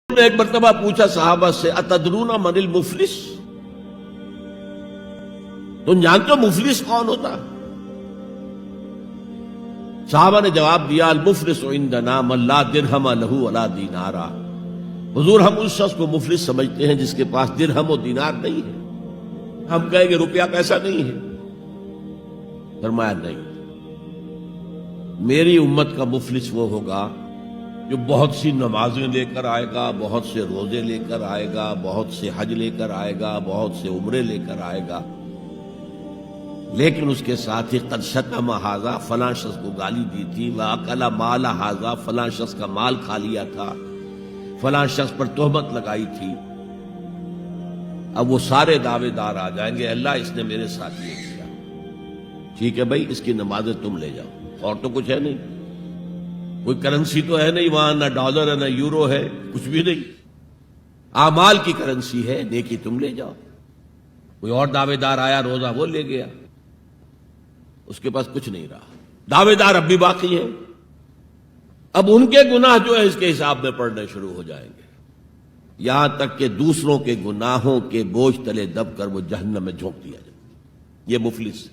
نے ایک مرتبہ پوچھا صحابہ سے اتدرون من المفلس، تم جانتے ہو مفلس کون ہوتا؟ صحابہ نے جواب دیا المفلس عندنا من لا درہم لہ ولا دینارا، حضور ہم اس شخص کو مفلس سمجھتے ہیں جس کے پاس درہم و دینار نہیں ہے۔ ہم کہیں گے روپیہ پیسہ نہیں ہے، فرمایا نہیں، میری امت کا مفلس وہ ہوگا جو بہت سی نمازیں لے کر آئے گا، بہت سے روزے لے کر آئے گا، بہت سے حج لے کر آئے گا، بہت سے عمرے لے کر آئے گا، لیکن اس کے ساتھ ہی قد شتم ھذا، فلاں شخص کو گالی دی تھی، واکل مال ھذا، فلاں شخص کا مال کھا لیا تھا، فلاں شخص پر تہمت لگائی تھی۔ اب وہ سارے دعوے دار آ جائیں گے، اللہ اس نے میرے ساتھ یہ کیا، ٹھیک ہے بھائی اس کی نمازیں تم لے جاؤ، اور تو کچھ ہے نہیں، کوئی کرنسی تو ہے نہیں وہاں، نہ ڈالر ہے نہ یورو ہے، کچھ بھی نہیں، اعمال کی کرنسی ہے، نیکی تم لے جاؤ۔ کوئی اور دعوے دار آیا، روزہ وہ لے گیا، اس کے پاس کچھ نہیں رہا، دعوے دار اب بھی باقی ہیں، اب ان کے گناہ جو ہے اس کے حساب میں پڑنے شروع ہو جائیں گے، یہاں تک کہ دوسروں کے گناہوں کے بوجھ تلے دب کر وہ جہنم میں جھونک دیا جائے۔ یہ مفلس